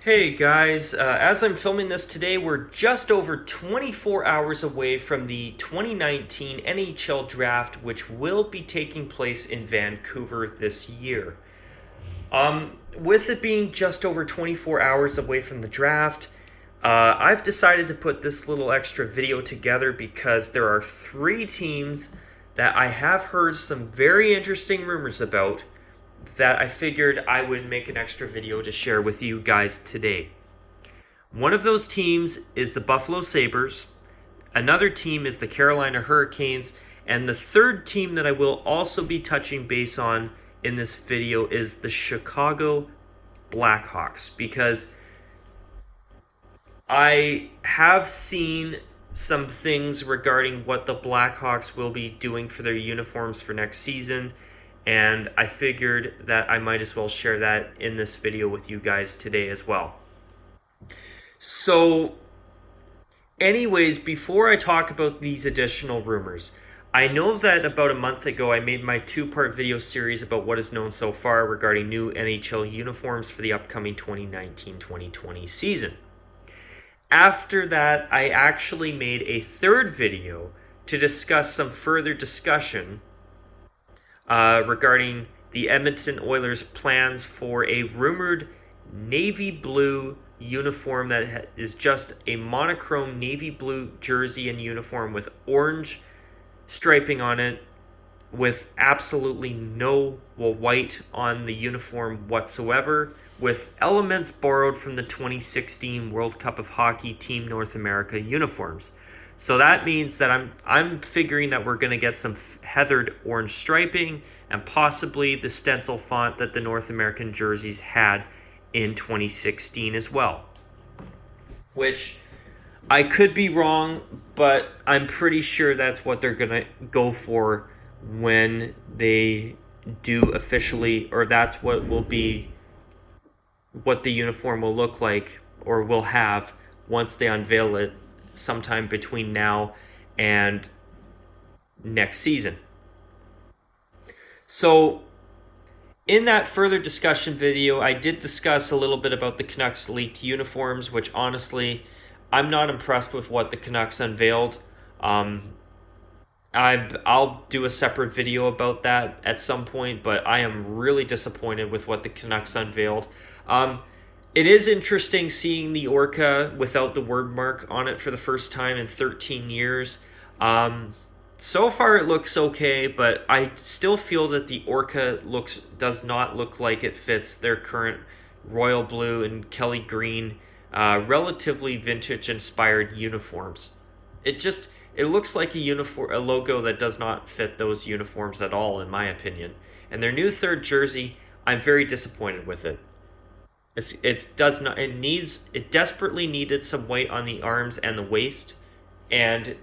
Hey guys, as I'm filming this today, we're just over 24 hours away from the 2019 NHL draft, which will be taking place in Vancouver this year. With it being just over 24 hours away from the draft, I've decided to put this little extra video together because there are three teams that I have heard some very interesting rumors about that I figured I would make an extra video to share with you guys today. One of those teams is the Buffalo Sabres, another team is the Carolina Hurricanes, and the third team that I will also be touching base on in this video is the Chicago Blackhawks, because I have seen some things regarding what the Blackhawks will be doing for their uniforms for next season, and I figured that I might as well share that in this video with you guys today as well. So, anyways, before I talk about these additional rumors, I know that about a month ago I made my two-part video series about what is known so far regarding new NHL uniforms for the upcoming 2019-2020 season. After that, I actually made a third video to discuss some further discussion regarding the Edmonton Oilers' plans for a rumored navy blue uniform that is just a monochrome navy blue jersey and uniform with orange striping on it, with absolutely no white on the uniform whatsoever, with elements borrowed from the 2016 World Cup of Hockey Team North America uniforms. So that means that I'm figuring that we're going to get some heathered orange striping and possibly the stencil font that the North American jerseys had in 2016 as well. Which I could be wrong, but I'm pretty sure that's what they're going to go for when they do officially, or that's what will be what the uniform will look like or will have once they unveil it sometime between now and next season. So in that further discussion video, I did discuss a little bit about the Canucks leaked uniforms, which honestly, I'm not impressed with what the Canucks unveiled. I'll do a separate video about that at some point, but I am really disappointed with what the Canucks unveiled. It is interesting seeing the Orca without the word mark on it for the first time in 13 years. So far it looks okay, but I still feel that the Orca does not look like it fits their current royal blue and Kelly green, relatively vintage inspired uniforms. It looks like a logo that does not fit those uniforms at all, in my opinion. And their new third jersey, I'm very disappointed with it. It desperately needed some white on the arms and the waist, and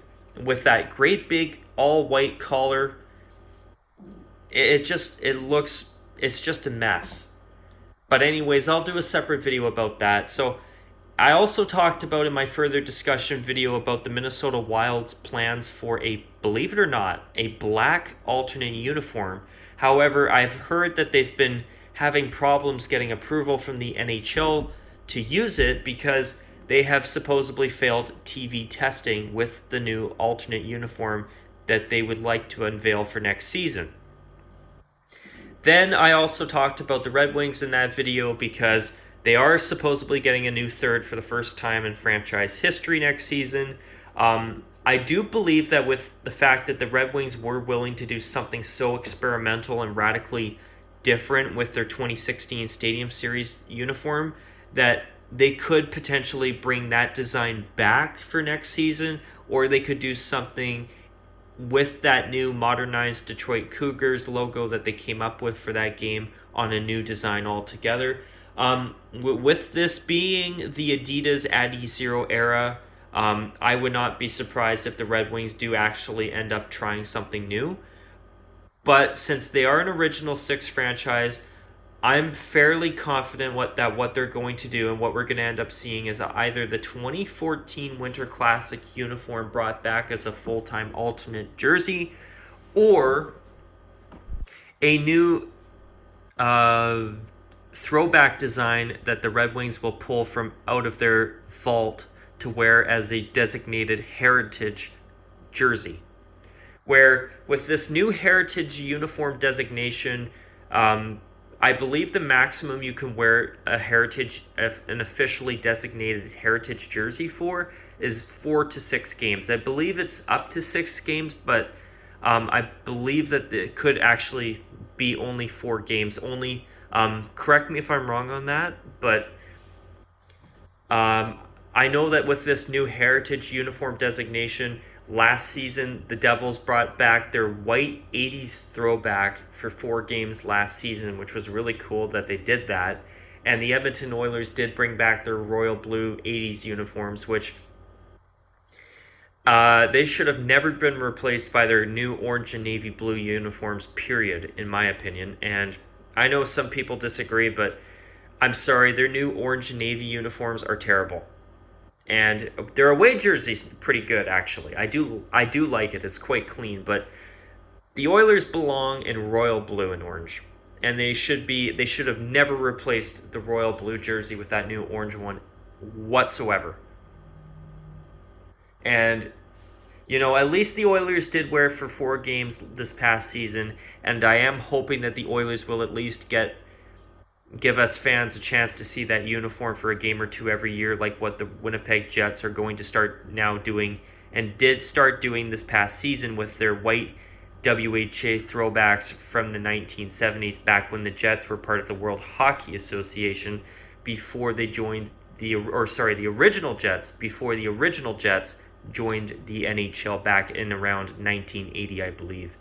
with that great big all white collar, it's just a mess. But anyways, I'll do a separate video about that. So I also talked about in my further discussion video about the Minnesota Wild's plans for believe it or not, a black alternate uniform. However, I've heard that they've been having problems getting approval from the NHL to use it because they have supposedly failed TV testing with the new alternate uniform that they would like to unveil for next season. Then I also talked about the Red Wings in that video because they are supposedly getting a new third for the first time in franchise history next season. I do believe that with the fact that the Red Wings were willing to do something so experimental and radically different with their 2016 Stadium Series uniform, that they could potentially bring that design back for next season, or they could do something with that new modernized Detroit Cougars logo that they came up with for that game on a new design altogether. With this being the Adidas Adi Zero era, I would not be surprised if the Red Wings do actually end up trying something new. But since they are an Original Six franchise, I'm fairly confident that what they're going to do and what we're going to end up seeing is either the 2014 Winter Classic uniform brought back as a full-time alternate jersey, or a new throwback design that the Red Wings will pull from out of their vault to wear as a designated heritage jersey. Where with this new heritage uniform designation, I believe the maximum you can wear an officially designated heritage jersey for is 4 to 6 games. I believe it's up to 6 games, but I believe that it could actually be only 4 games. Only, correct me if I'm wrong on that, but I know that with this new heritage uniform designation, last season, the Devils brought back their white 80s throwback for 4 games last season, which was really cool that they did that. And the Edmonton Oilers did bring back their royal blue 80s uniforms, which they should have never been replaced by their new orange and navy blue uniforms, period, in my opinion. And I know some people disagree, but I'm sorry, their new orange and navy uniforms are terrible. And their away jersey's pretty good, actually. I do like it. It's quite clean, but the Oilers belong in royal blue and orange, and they should have never replaced the royal blue jersey with that new orange one whatsoever. And at least the Oilers did wear it for 4 games this past season, and I am hoping that the Oilers will at least give us fans a chance to see that uniform for a game or 2 every year, like what the Winnipeg Jets are going to start now doing, and did start doing this past season with their white WHA throwbacks from the 1970s, back when the Jets were part of the World Hockey Association before they joined the original Jets, before the original Jets joined the NHL back in around 1980, I believe.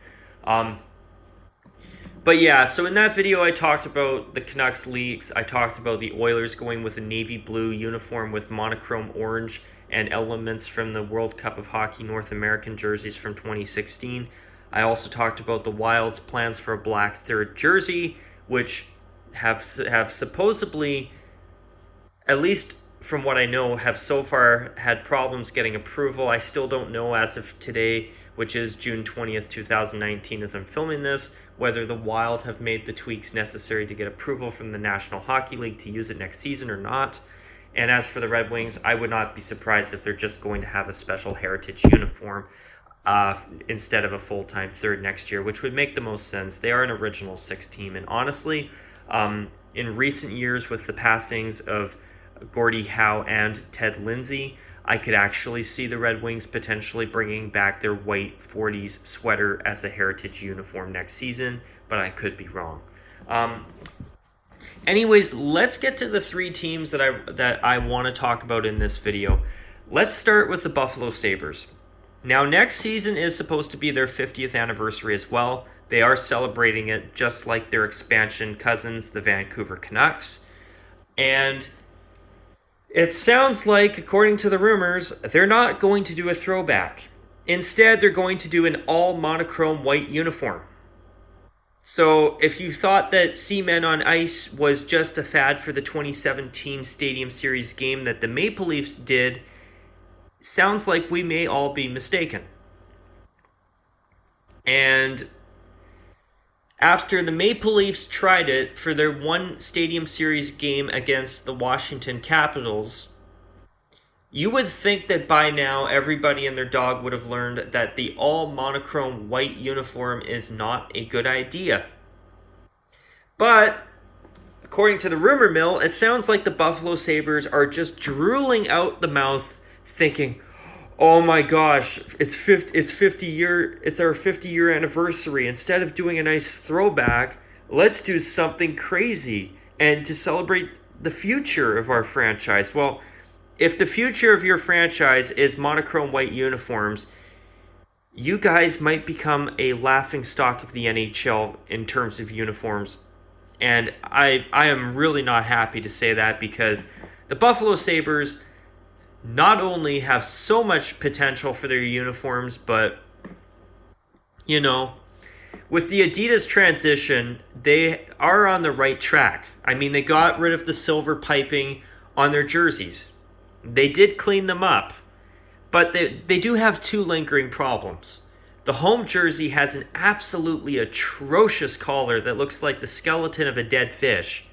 But yeah, so in that video I talked about the Canucks leaks. I talked about the Oilers going with a navy blue uniform with monochrome orange and elements from the World Cup of Hockey North American jerseys from 2016. I also talked about the Wild's plans for a black third jersey, which have supposedly, at least from what I know, have so far had problems getting approval. I still don't know as of today, which is June 20th, 2019, as I'm filming this, whether the Wild have made the tweaks necessary to get approval from the National Hockey League to use it next season or not. And as for the Red Wings, I would not be surprised if they're just going to have a special heritage uniform instead of a full-time third next year, which would make the most sense. They are an original 6 team, and honestly, in recent years with the passings of Gordie Howe and Ted Lindsay, I could actually see the Red Wings potentially bringing back their white 40s sweater as a heritage uniform next season, but I could be wrong. Anyways, let's get to the 3 teams that I want to talk about in this video. Let's start with the Buffalo Sabres. Now, next season is supposed to be their 50th anniversary as well. They are celebrating it just like their expansion cousins, the Vancouver Canucks. And it sounds like, according to the rumors, they're not going to do a throwback. Instead, they're going to do an all monochrome white uniform. So if you thought that Seamen on Ice was just a fad for the 2017 Stadium Series game that the Maple Leafs did, sounds like we may all be mistaken. And after the Maple Leafs tried it for their one Stadium Series game against the Washington Capitals, you would think that by now everybody and their dog would have learned that the all monochrome white uniform is not a good idea. But according to the rumor mill, it sounds like the Buffalo Sabres are just drooling out the mouth thinking, oh my gosh, it's our 50-year anniversary. Instead of doing a nice throwback, let's do something crazy and to celebrate the future of our franchise. Well, if the future of your franchise is monochrome white uniforms, you guys might become a laughing stock of the NHL in terms of uniforms. And I am really not happy to say that, because the Buffalo Sabres not only have so much potential for their uniforms, but, with the Adidas transition, they are on the right track. I mean, they got rid of the silver piping on their jerseys. They did clean them up, but they do have 2 lingering problems. The home jersey has an absolutely atrocious collar that looks like the skeleton of a dead fish.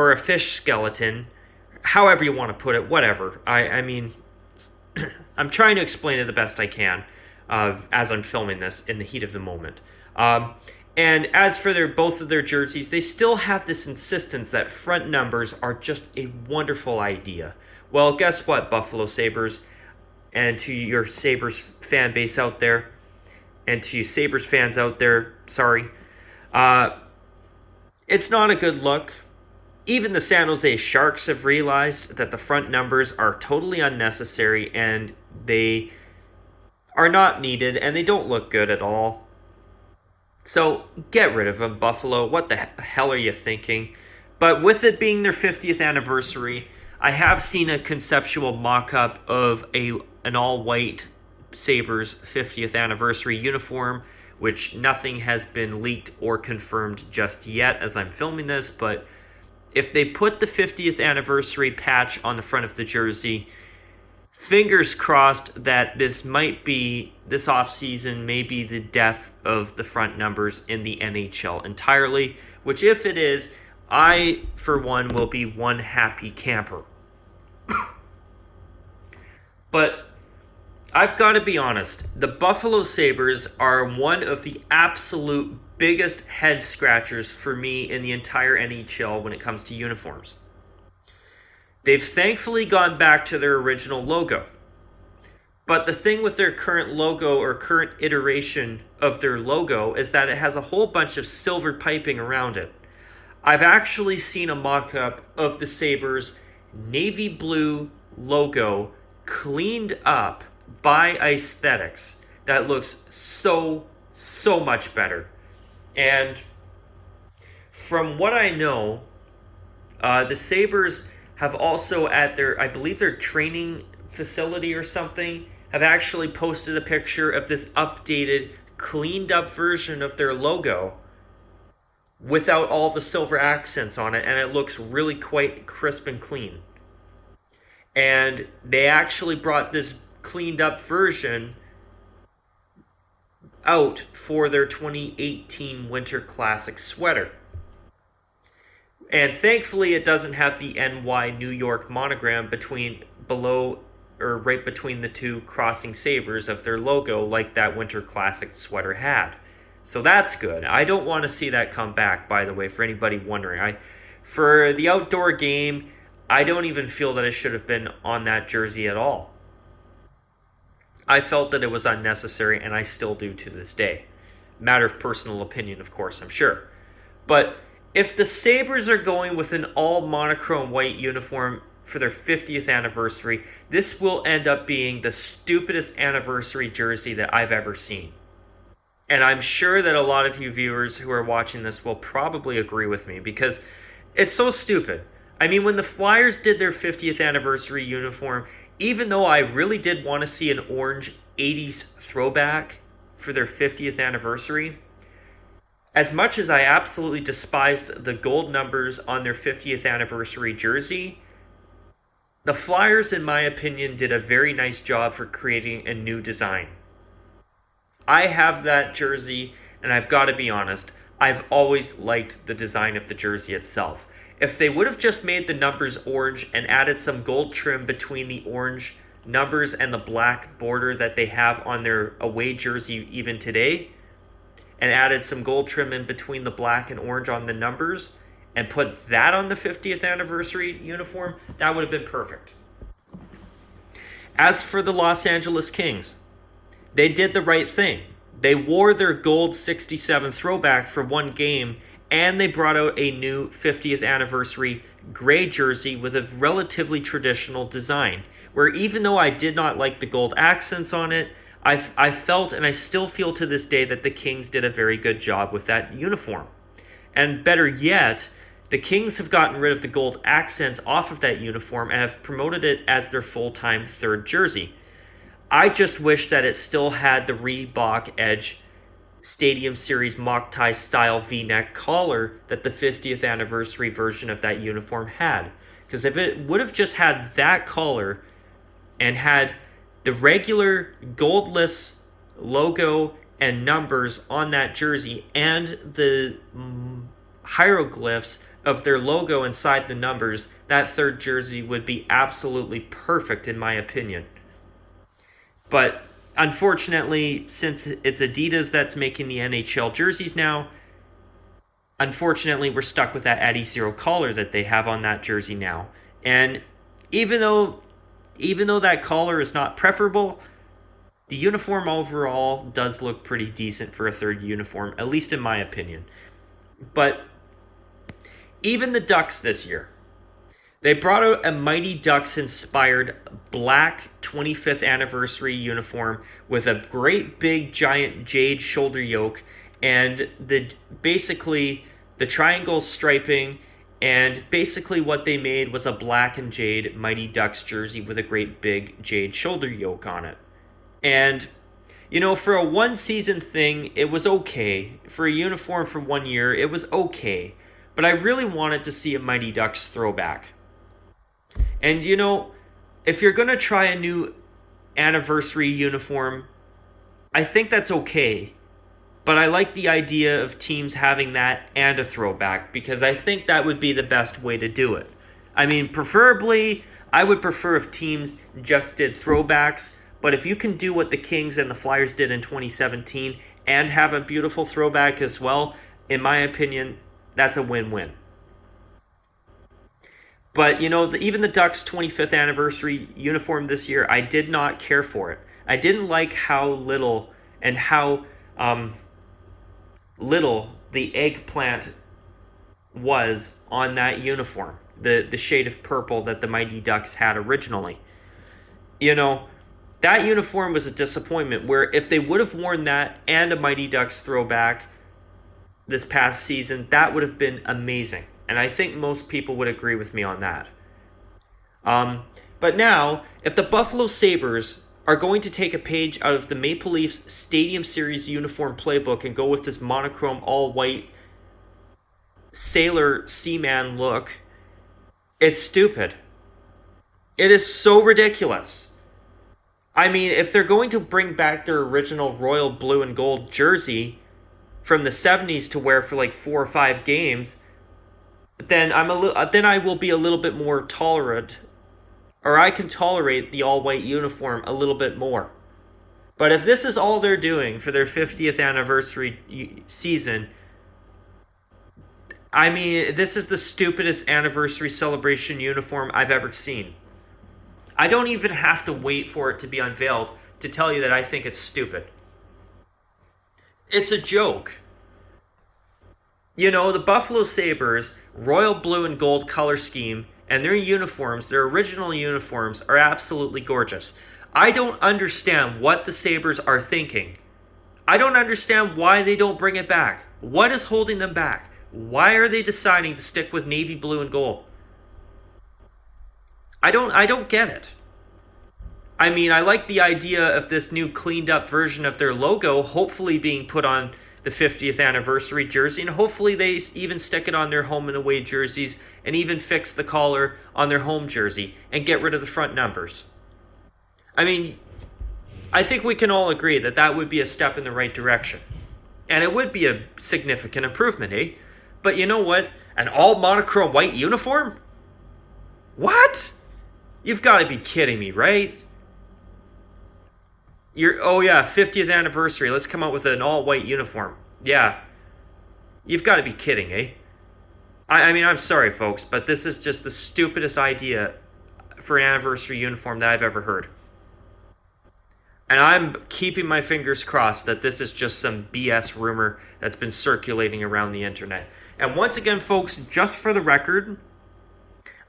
or a fish skeleton, however you want to put it, whatever. I mean, I'm trying to explain it the best I can as I'm filming this in the heat of the moment. And as for both of their jerseys, they still have this insistence that front numbers are just a wonderful idea. Well, guess what, Buffalo Sabres, and to your Sabres fan base out there, and to you Sabres fans out there, sorry, it's not a good look. Even the San Jose Sharks have realized that the front numbers are totally unnecessary and they are not needed and they don't look good at all. So get rid of them, Buffalo. What the hell are you thinking? But with it being their 50th anniversary, I have seen a conceptual mock-up of an all-white Sabres 50th anniversary uniform, which nothing has been leaked or confirmed just yet as I'm filming this, but if they put the 50th anniversary patch on the front of the jersey, fingers crossed that this offseason may be the death of the front numbers in the NHL entirely, which if it is, I, for one, will be one happy camper. But I've got to be honest, the Buffalo Sabres are one of the absolute biggest head scratchers for me in the entire NHL when it comes to uniforms. They've thankfully gone back to their original logo. But the thing with their current logo or current iteration of their logo is that it has a whole bunch of silver piping around it. I've actually seen a mock-up of the Sabres navy blue logo cleaned up by aesthetics that looks so much better. And from what I know, the Sabres have also at I believe their training facility or something, have actually posted a picture of this updated, cleaned up version of their logo without all the silver accents on it, and it looks really quite crisp and clean. And they actually brought this cleaned up version out for their 2018 Winter Classic sweater. And thankfully it doesn't have the NY New York monogram right between the two crossing sabers of their logo like that Winter Classic sweater had. So that's good. I don't want to see that come back, by the way, for anybody wondering. For the outdoor game, I don't even feel that it should have been on that jersey at all. I felt that it was unnecessary, and I still do to this day. Matter of personal opinion, of course, I'm sure. But if the Sabres are going with an all monochrome white uniform for their 50th anniversary, this will end up being the stupidest anniversary jersey that I've ever seen. And I'm sure that a lot of you viewers who are watching this will probably agree with me because it's so stupid. I mean, when the Flyers did their 50th anniversary uniform, even though I really did want to see an orange 80s throwback for their 50th anniversary, as much as I absolutely despised the gold numbers on their 50th anniversary jersey, the Flyers, in my opinion, did a very nice job for creating a new design. I have that jersey, and I've got to be honest, I've always liked the design of the jersey itself. If they would have just made the numbers orange and added some gold trim between the orange numbers and the black border that they have on their away jersey even today, and added some gold trim in between the black and orange on the numbers, and put that on the 50th anniversary uniform, that would have been perfect. As for the Los Angeles Kings, they did the right thing. They wore their gold 67 throwback for one game, and they brought out a new 50th anniversary gray jersey with a relatively traditional design, where even though I did not like the gold accents on it, I felt, and I still feel to this day, that the Kings did a very good job with that uniform. And better yet, the Kings have gotten rid of the gold accents off of that uniform and have promoted it as their full-time third jersey. I just wish that it still had the Reebok Edge Stadium Series mock tie style V-neck collar that the 50th anniversary version of that uniform had. Because if it would have just had that collar and had the regular goldless logo and numbers on that jersey and the hieroglyphs of their logo inside the numbers, that third jersey would be absolutely perfect in my opinion. But unfortunately, since it's Adidas that's making the NHL jerseys now, unfortunately we're stuck with that Addy Zero collar that they have on that jersey now. And even though that collar is not preferable, the uniform overall does look pretty decent for a third uniform, at least in my opinion. But even the Ducks this year, they brought out a Mighty Ducks inspired black 25th anniversary uniform with a great big giant jade shoulder yoke and basically the triangle striping, and basically what they made was a black and jade Mighty Ducks jersey with a great big jade shoulder yoke on it. And, for a one-season thing, it was okay. For a uniform for 1 year, it was okay. But I really wanted to see a Mighty Ducks throwback. And, if you're going to try a new anniversary uniform, I think that's okay. But I like the idea of teams having that and a throwback, because I think that would be the best way to do it. I mean, preferably, I would prefer if teams just did throwbacks. But if you can do what the Kings and the Flyers did in 2017 and have a beautiful throwback as well, in my opinion, that's a win-win. But, even the Ducks' 25th anniversary uniform this year, I did not care for it. I didn't like how little and how little the eggplant was on that uniform, the shade of purple that the Mighty Ducks had originally. That uniform was a disappointment, where if they would have worn that and a Mighty Ducks throwback this past season, that would have been amazing. And I think most people would agree with me on that. But now, if the Buffalo Sabres are going to take a page out of the Maple Leafs Stadium Series uniform playbook and go with this monochrome all-white sailor seaman look, it's stupid. It is so ridiculous. I mean, if they're going to bring back their original royal blue and gold jersey from the 70s to wear for like 4 or 5 games, then I will be a little bit more tolerant, or I can tolerate the all-white uniform a little bit more. But if this is all they're doing for their 50th anniversary season, I mean, this is the stupidest anniversary celebration uniform I've ever seen. I don't even have to wait for it to be unveiled to tell you that I think it's stupid. It's a joke. The Buffalo Sabres royal blue and gold color scheme and their uniforms, their original uniforms, are absolutely gorgeous. I don't understand what the Sabres are thinking. I don't understand why they don't bring it back. What is holding them back? Why are they deciding to stick with navy blue and gold? I don't get it. I mean, I like the idea of this new cleaned up version of their logo hopefully being put on the 50th anniversary jersey, and hopefully they even stick it on their home and away jerseys and even fix the collar on their home jersey and get rid of the front numbers. I mean, I think we can all agree that that would be a step in the right direction. And it would be a significant improvement, eh? But you know what? An all monochrome white uniform? What? You've got to be kidding me, right? 50th anniversary. Let's come out with an all-white uniform. Yeah. You've got to be kidding, eh? I mean, I'm sorry, folks, but this is just the stupidest idea for an anniversary uniform that I've ever heard. And I'm keeping my fingers crossed that this is just some BS rumor that's been circulating around the internet. And once again, folks, just for the record,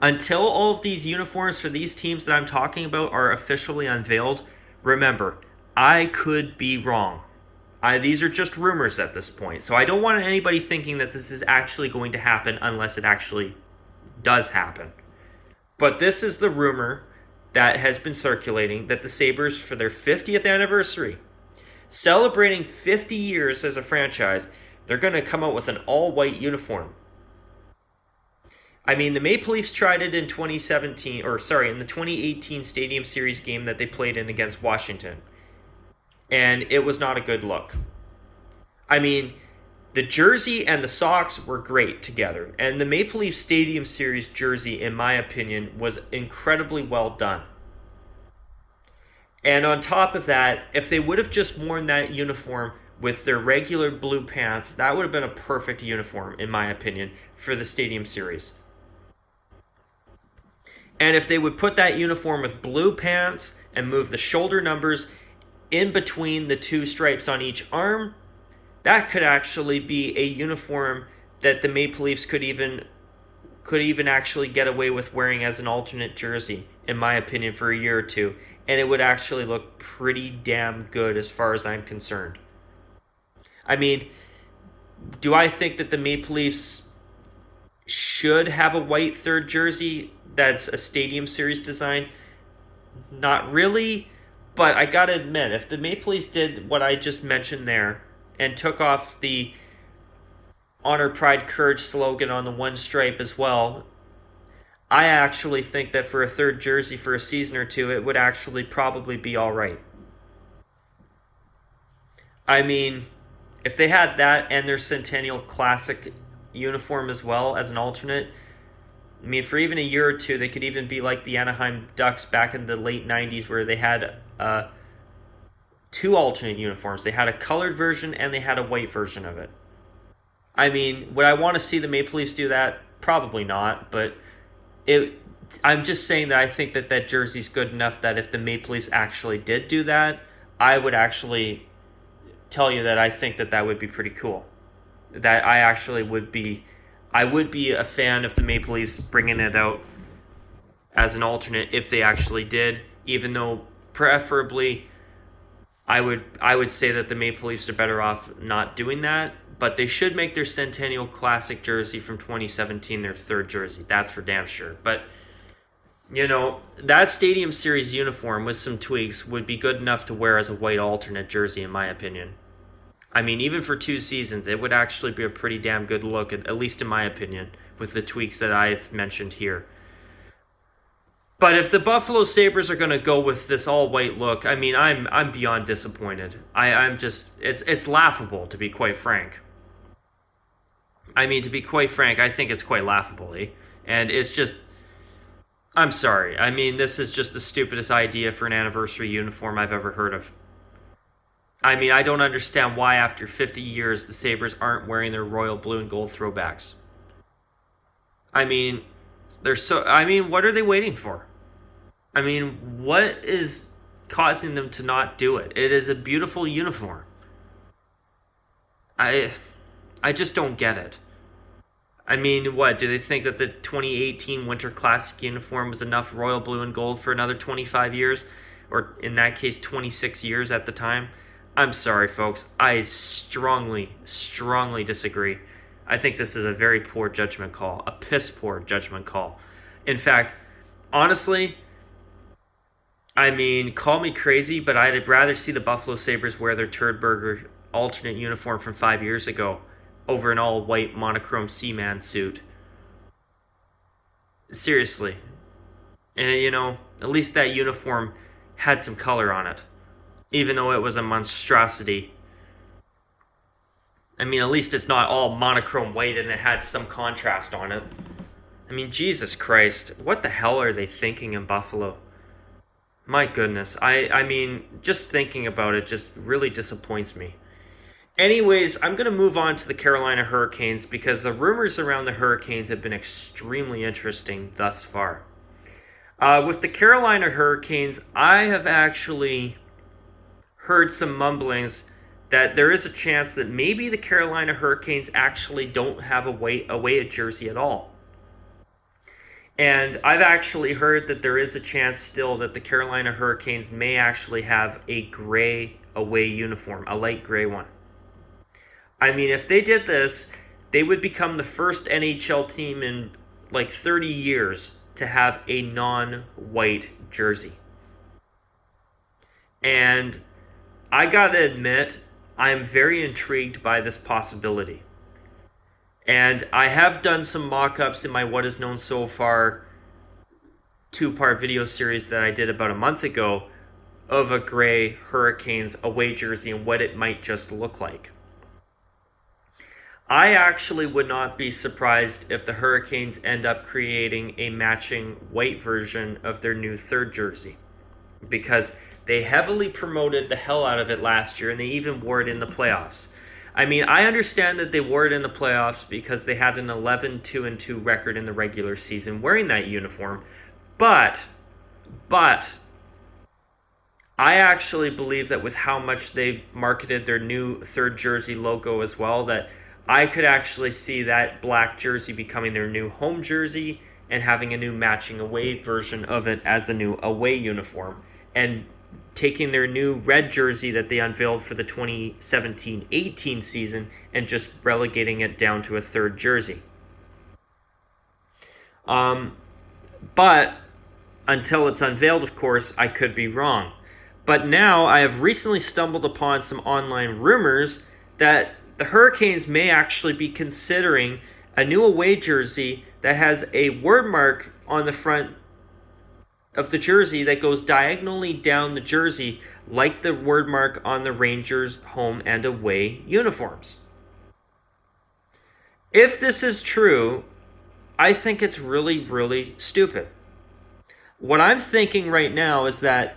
until all of these uniforms for these teams that I'm talking about are officially unveiled, remember, I could be wrong. These are just rumors at this point. So I don't want anybody thinking that this is actually going to happen unless it actually does happen. But this is the rumor that has been circulating, that the Sabres, for their 50th anniversary, celebrating 50 years as a franchise, they're going to come out with an all-white uniform. I mean, the Maple Leafs tried it in in the 2018 Stadium Series game that they played in against Washington. And it was not a good look. I mean, The jersey and the socks were great together, and the Maple Leaf Stadium Series jersey, in my opinion, was incredibly well done. And on top of that, if they would have just worn that uniform with their regular blue pants, that would have been a perfect uniform, in my opinion, for the Stadium Series. And if they would put that uniform with blue pants and move the shoulder numbers in between the two stripes on each arm, that could actually be a uniform that the Maple Leafs could even actually get away with wearing as an alternate jersey, in my opinion, for a year or two. And it would actually look pretty damn good as far as I'm concerned. I mean, do I think that the Maple Leafs should have a white third jersey that's a Stadium Series design? Not really, but I gotta admit, if the Maple Leafs did what I just mentioned there and took off the Honor, Pride, Courage slogan on the one stripe as well, I actually think that for a third jersey for a season or two, it would actually probably be all right. I mean, if they had that and their Centennial Classic uniform as well as an alternate, I mean, for even a year or two, they could even be like the Anaheim Ducks back in the late 90s where they had two alternate uniforms. They had a colored version and they had a white version of it. I mean, would I want to see the Maple Leafs do that? Probably not, but I'm just saying that I think that that jersey's good enough that if the Maple Leafs actually did do that, I would actually tell you that I think that that would be pretty cool. That I actually would be a fan of the Maple Leafs bringing it out as an alternate if they actually did, even though preferably I would say that the Maple Leafs are better off not doing that, but they should make their Centennial Classic jersey from 2017 their third jersey. That's for damn sure. But, you know, that Stadium Series uniform with some tweaks would be good enough to wear as a white alternate jersey, in my opinion. I mean, even for 2 seasons, it would actually be a pretty damn good look, at least in my opinion, with the tweaks that I've mentioned here. But if the Buffalo Sabres are going to go with this all-white look, I mean, I'm beyond disappointed. I'm just, it's laughable, to be quite frank. I mean, to be quite frank, I think it's quite laughable, eh? And it's just, I'm sorry. I mean, this is just the stupidest idea for an anniversary uniform I've ever heard of. I mean, I don't understand why after 50 years the Sabres aren't wearing their royal blue and gold throwbacks. I mean, what are they waiting for? I mean, what is causing them to not do it? It is a beautiful uniform. I just don't get it. I mean, what, do they think that the 2018 Winter Classic uniform was enough royal blue and gold for another 25 years? Or in that case, 26 years at the time? I'm sorry, folks. I strongly disagree. I think this is a very poor judgment call. A piss poor judgment call. In fact, honestly, I mean, call me crazy, but I'd rather see the Buffalo Sabres wear their Turd Burger alternate uniform from 5 years ago over an all-white monochrome Seaman suit. Seriously. And, you know, at least that uniform had some color on it, even though it was a monstrosity. I mean, at least it's not all monochrome white and it had some contrast on it. I mean, Jesus Christ, what the hell are they thinking in Buffalo? My goodness, I mean, just thinking about it just really disappoints me. Anyways, I'm going to move on to the Carolina Hurricanes because the rumors around the Hurricanes have been extremely interesting thus far. With the Carolina Hurricanes, I have actually heard some mumblings that there is a chance that maybe the Carolina Hurricanes actually don't have away jersey at all. And I've actually heard that there is a chance still that the Carolina Hurricanes may actually have a gray away uniform, a light gray one. I mean, if they did this, they would become the first NHL team in like 30 years to have a non-white jersey. And I gotta admit, I'm very intrigued by this possibility. And I have done some mock-ups in my What Is Known So Far 2-part video series that I did about a month ago of a gray Hurricanes away jersey and what it might just look like. I actually would not be surprised if the Hurricanes end up creating a matching white version of their new third jersey, because they heavily promoted the hell out of it last year, and they even wore it in the playoffs. I mean, I understand that they wore it in the playoffs because they had an 11-2-2 record in the regular season wearing that uniform, but I actually believe that with how much they marketed their new third jersey logo as well, that I could actually see that black jersey becoming their new home jersey and having a new matching away version of it as a new away uniform, and taking their new red jersey that they unveiled for the 2017-18 season and just relegating it down to a third jersey. But until it's unveiled, of course, I could be wrong. But now I have recently stumbled upon some online rumors that the Hurricanes may actually be considering a new away jersey that has a word mark on the front of the jersey that goes diagonally down the jersey, like the word mark on the Rangers' home and away uniforms. If this is true, I think it's really, really stupid. What I'm thinking right now is that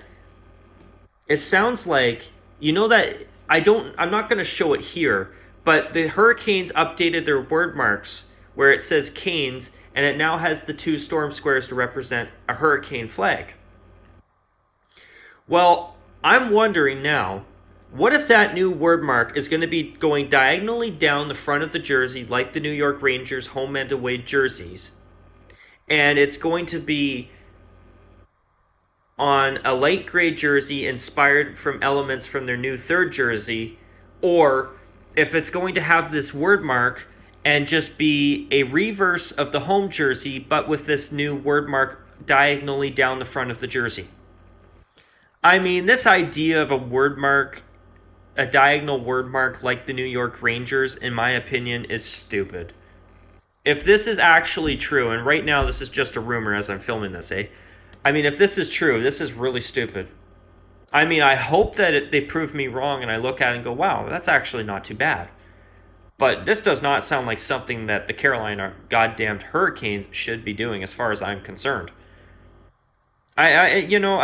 it sounds like, that I'm not going to show it here, but the Hurricanes updated their word marks where it says Canes, and it now has the two storm squares to represent a hurricane flag. Well, I'm wondering now, what if that new word mark is going to be going diagonally down the front of the jersey like the New York Rangers home and away jerseys, and it's going to be on a light gray jersey inspired from elements from their new third jersey, or if it's going to have this word mark and just be a reverse of the home jersey, but with this new word mark diagonally down the front of the jersey. I mean, this idea of a diagonal word mark like the New York Rangers, in my opinion, is stupid. If this is actually true, and right now this is just a rumor as I'm filming this, I mean, if this is true, this is really stupid. I mean, I hope that they prove me wrong and I look at it and go, wow, that's actually not too bad. But this does not sound like something that the Carolina goddamned Hurricanes should be doing as far as I'm concerned. I don't know.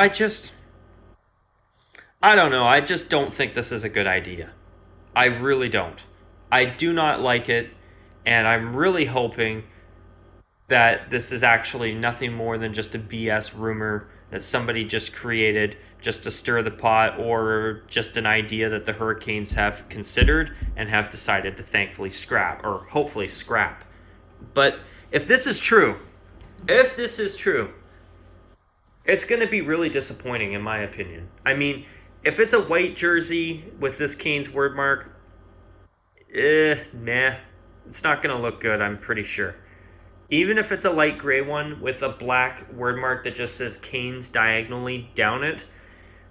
I just don't think this is a good idea. I really don't. I do not like it, and I'm really hoping that this is actually nothing more than just a BS rumor that somebody just created just to stir the pot, or just an idea that the Hurricanes have considered and have decided to thankfully scrap, or hopefully scrap. But if this is true, it's going to be really disappointing in my opinion. I mean, if it's a white jersey with this Canes word mark, it's not going to look good, I'm pretty sure. Even if it's a light gray one with a black word mark that just says Canes diagonally down it,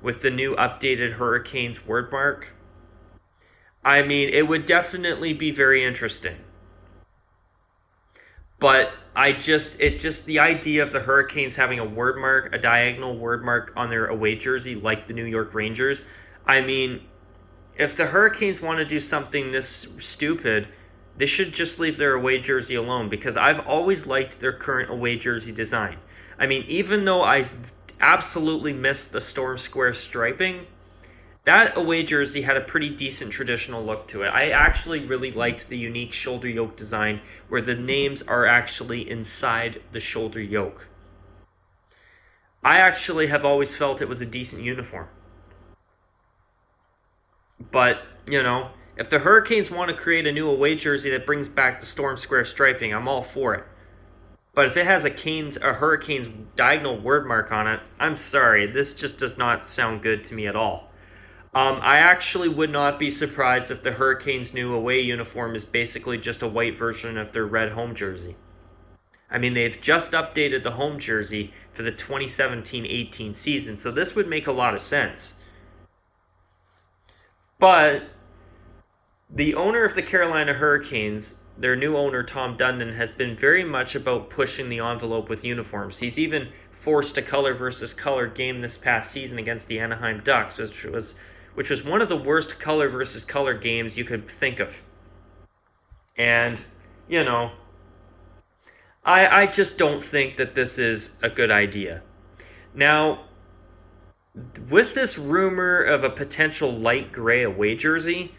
with the new updated Hurricanes word mark, I mean, it would definitely be very interesting. But the idea of the Hurricanes having a diagonal word mark on their away jersey like the New York Rangers, I mean, if the Hurricanes want to do something this stupid, they should just leave their away jersey alone, because I've always liked their current away jersey design. I mean, even though I absolutely missed the storm square striping, that away jersey had a pretty decent traditional look to it. I actually really liked the unique shoulder yoke design where the names are actually inside the shoulder yoke. I actually have always felt it was a decent uniform. But, if the Hurricanes want to create a new away jersey that brings back the storm square striping, I'm all for it. But if it has a Hurricanes diagonal word mark on it, I'm sorry, this just does not sound good to me at all. I actually would not be surprised if the Hurricanes' new away uniform is basically just a white version of their red home jersey. I mean, they've just updated the home jersey for the 2017-18 season, so this would make a lot of sense. But the owner of the Carolina Hurricanes, their new owner, Tom Dundon, has been very much about pushing the envelope with uniforms. He's even forced a color versus color game this past season against the Anaheim Ducks, which was one of the worst color versus color games you could think of. And, you know, I just don't think that this is a good idea. Now, with this rumor of a potential light gray away jersey,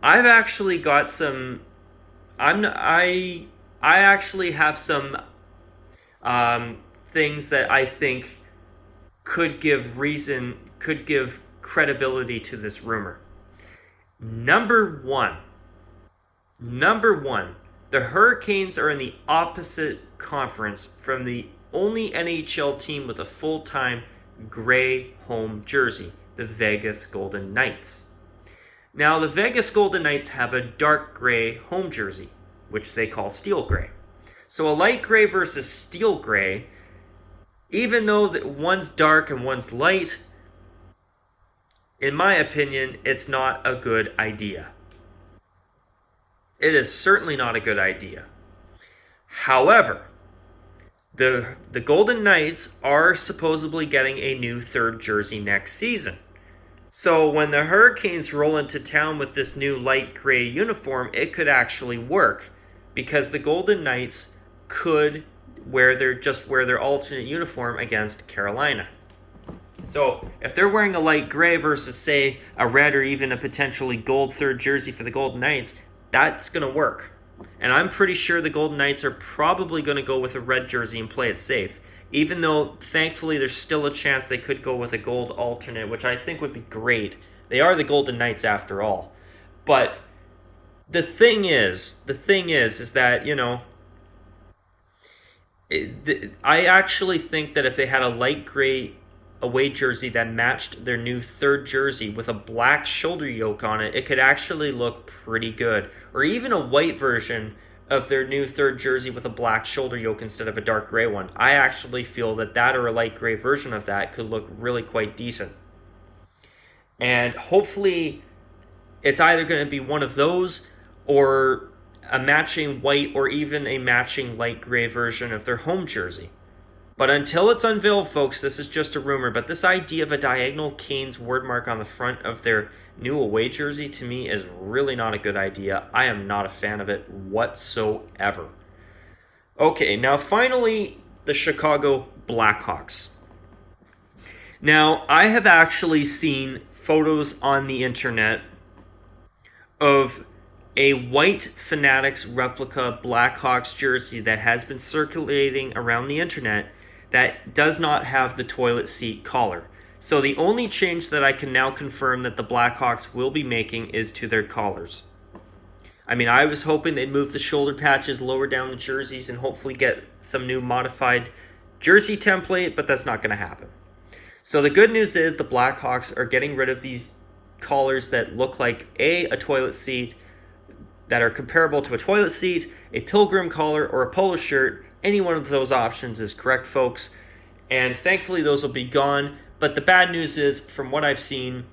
I've actually got some. I actually have some things that I think could give credibility to this rumor. Number one, the Hurricanes are in the opposite conference from the only NHL team with a full-time gray home jersey, the Vegas Golden Knights. Now, the Vegas Golden Knights have a dark gray home jersey, which they call steel gray. So a light gray versus steel gray, even though one's dark and one's light, in my opinion, it's not a good idea. It is certainly not a good idea. However, the Golden Knights are supposedly getting a new third jersey next season. So when the Hurricanes roll into town with this new light gray uniform, it could actually work, because the Golden Knights could wear their alternate uniform against Carolina. So if they're wearing a light gray versus, say, a red or even a potentially gold third jersey for the Golden Knights, that's going to work. And I'm pretty sure the Golden Knights are probably going to go with a red jersey and play it safe, even though thankfully there's still a chance they could go with a gold alternate, which I think would be great. They are the Golden Knights after all. But the thing is that, you know, I actually think that if they had a light gray away jersey that matched their new third jersey with a black shoulder yoke on it, it could actually look pretty good. Or even a white version of their new third jersey with a black shoulder yoke instead of a dark gray one. I actually feel that or a light gray version of that could look really quite decent. And hopefully it's either going to be one of those or a matching white or even a matching light gray version of their home jersey. But until it's unveiled, folks, this is just a rumor. But this idea of a diagonal Canes wordmark on the front of their new away jersey, to me, is really not a good idea. I am not a fan of it whatsoever. Okay, now finally, the Chicago Blackhawks. Now, I have actually seen photos on the internet of a white Fanatics replica Blackhawks jersey that has been circulating around the internet that does not have the toilet seat collar. So the only change that I can now confirm that the Blackhawks will be making is to their collars. I mean, I was hoping they'd move the shoulder patches lower down the jerseys and hopefully get some new modified jersey template, but that's not going to happen. So the good news is the Blackhawks are getting rid of these collars that look like a toilet seat, that are comparable to a toilet seat, a pilgrim collar, or a polo shirt. Any one of those options is correct, folks. And thankfully, those will be gone. But the bad news is, from what I've seen,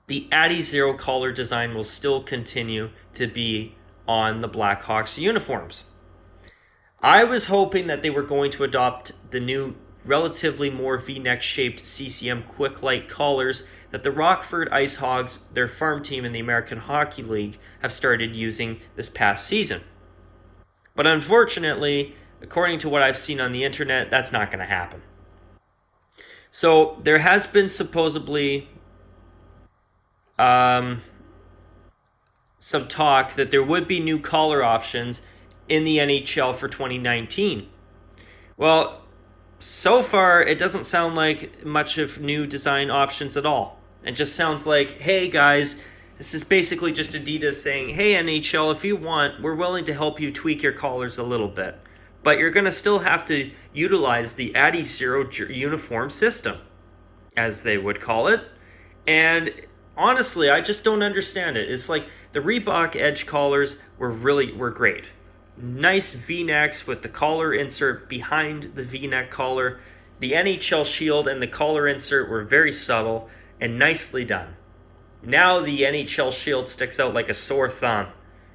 the Addy Zero collar design will still continue to be on the Blackhawks uniforms. I was hoping that they were going to adopt the new, relatively more V-neck shaped CCM Quick Light collars that the Rockford Ice Hogs, their farm team in the American Hockey League, have started using this past season. But unfortunately, according to what I've seen on the internet, that's not going to happen. So there has been supposedly some talk that there would be new collar options in the NHL for 2019. Well, so far it doesn't sound like much of new design options at all. It just sounds like, hey guys, this is basically just Adidas saying, hey NHL, if you want, we're willing to help you tweak your collars a little bit. But you're going to still have to utilize the Addy Zero uniform system, as they would call it. And honestly, I just don't understand it. It's like the Reebok Edge collars were great. Nice V-necks with the collar insert behind the V-neck collar. The NHL shield and the collar insert were very subtle and nicely done. Now the NHL shield sticks out like a sore thumb.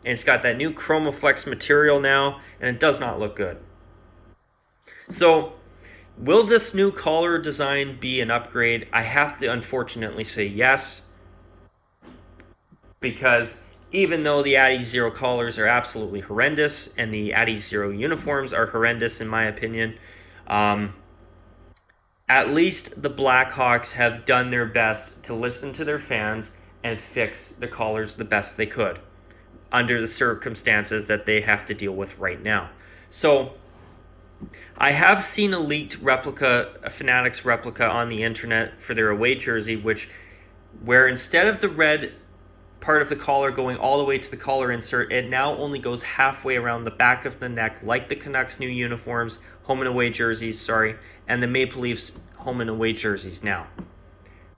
And it's got that new Chromaflex material now, and it does not look good. So, will this new collar design be an upgrade? I have to unfortunately say yes. Because even though the Addy Zero collars are absolutely horrendous and the Addy Zero uniforms are horrendous in my opinion. At least the Blackhawks have done their best to listen to their fans and fix the collars the best they could under the circumstances that they have to deal with right now. So I have seen a leaked replica, a Fanatics replica on the internet for their away jersey, where instead of the red part of the collar going all the way to the collar insert, it now only goes halfway around the back of the neck, like the Canucks' new uniforms, home and away jerseys, and the Maple Leafs home and away jerseys now,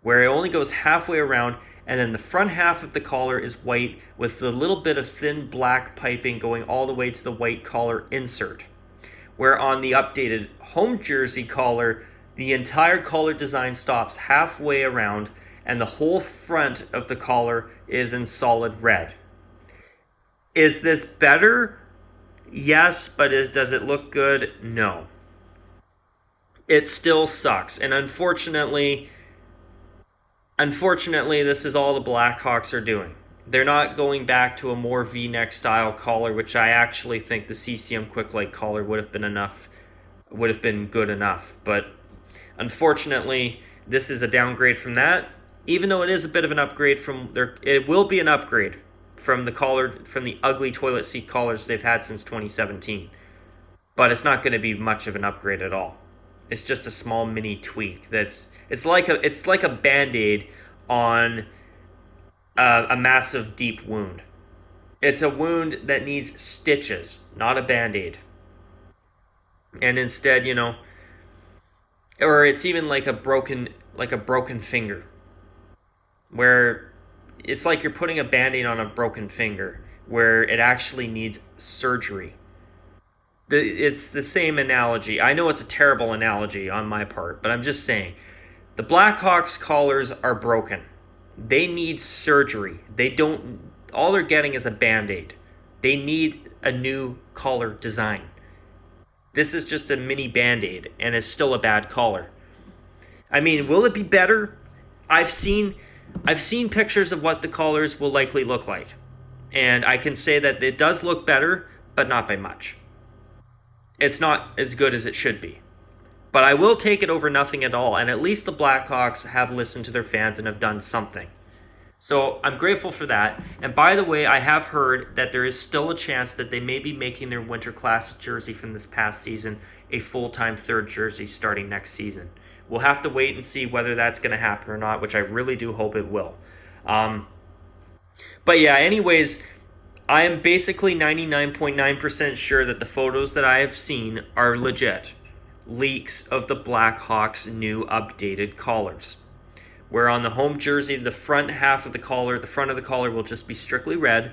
where it only goes halfway around, and then the front half of the collar is white with a little bit of thin black piping going all the way to the white collar insert, where on the updated home jersey collar, the entire collar design stops halfway around and the whole front of the collar is in solid red. Is this better? Yes, but does it look good? No. It still sucks, and unfortunately, this is all the Blackhawks are doing. They're not going back to a more V-neck style collar, which I actually think the CCM Quick Light collar would have been good enough. But unfortunately, this is a downgrade from that. Even though it is a bit of an upgrade it will be an upgrade from the ugly toilet seat collars they've had since 2017. But it's not going to be much of an upgrade at all. It's just a small mini tweak. It's like a Band-Aid on a massive deep wound. It's a wound that needs stitches, not a Band-Aid. And instead, or it's even like a broken finger, where it's like you're putting a Band-Aid on a broken finger, where it actually needs surgery. It's the same analogy. I know it's a terrible analogy on my part, but I'm just saying, the Blackhawks collars are broken. They need surgery. All they're getting is a Band-Aid. They need a new collar design. This is just a mini Band-Aid, and it's still a bad collar. I mean, will it be better? I've seen pictures of what the collars will likely look like, and I can say that it does look better, but not by much. It's not as good as it should be. But I will take it over nothing at all, and at least the Blackhawks have listened to their fans and have done something. So I'm grateful for that. And by the way, I have heard that there is still a chance that they may be making their Winter Classic jersey from this past season a full-time third jersey starting next season. We'll have to wait and see whether that's going to happen or not, which I really do hope it will. But yeah, anyways, I am basically 99.9% sure that the photos that I have seen are legit leaks of the Blackhawks' new updated collars. Where on the home jersey, the front of the collar will just be strictly red,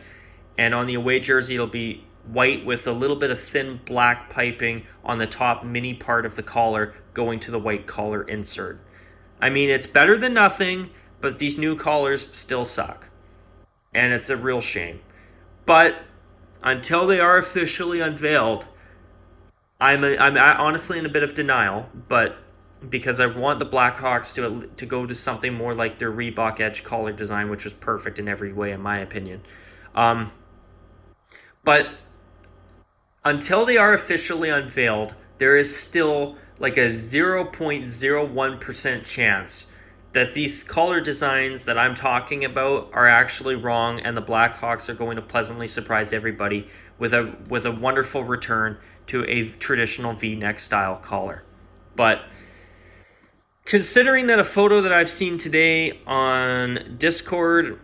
and on the away jersey it'll be white with a little bit of thin black piping on the top mini part of the collar going to the white collar insert. I mean, it's better than nothing, but these new collars still suck. And it's a real shame. But until they are officially unveiled, I'm honestly in a bit of denial, but because I want the Blackhawks to go to something more like their Reebok Edge collar design, which was perfect in every way, in my opinion. But until they are officially unveiled, there is still like a 0.01% chance that these collar designs that I'm talking about are actually wrong, and the Blackhawks are going to pleasantly surprise everybody with a wonderful return to a traditional V-neck style collar. But considering that a photo that I've seen today on Discord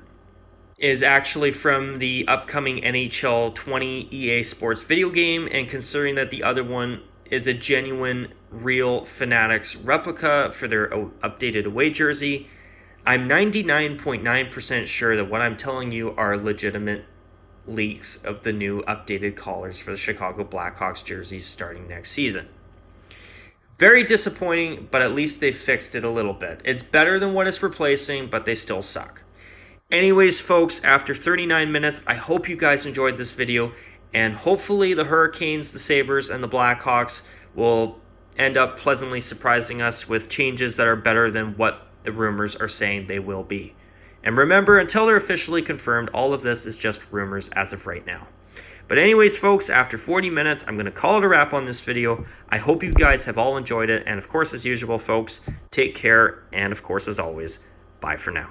is actually from the upcoming NHL 20 EA Sports video game, and considering that the other one is a genuine, real Fanatics replica for their updated away jersey, I'm 99.9% sure that what I'm telling you are legitimate leaks of the new updated collars for the Chicago Blackhawks jerseys starting next season. Very disappointing, but at least they fixed it a little bit. It's better than what it's replacing, but they still suck. Anyways, folks, after 39 minutes, I hope you guys enjoyed this video, and hopefully the Hurricanes, the Sabres, and the Blackhawks will end up pleasantly surprising us with changes that are better than what the rumors are saying they will be. And remember, until they're officially confirmed, all of this is just rumors as of right now. But anyways, folks, after 40 minutes, I'm going to call it a wrap on this video. I hope you guys have all enjoyed it. And of course, as usual, folks, take care. And of course, as always, bye for now.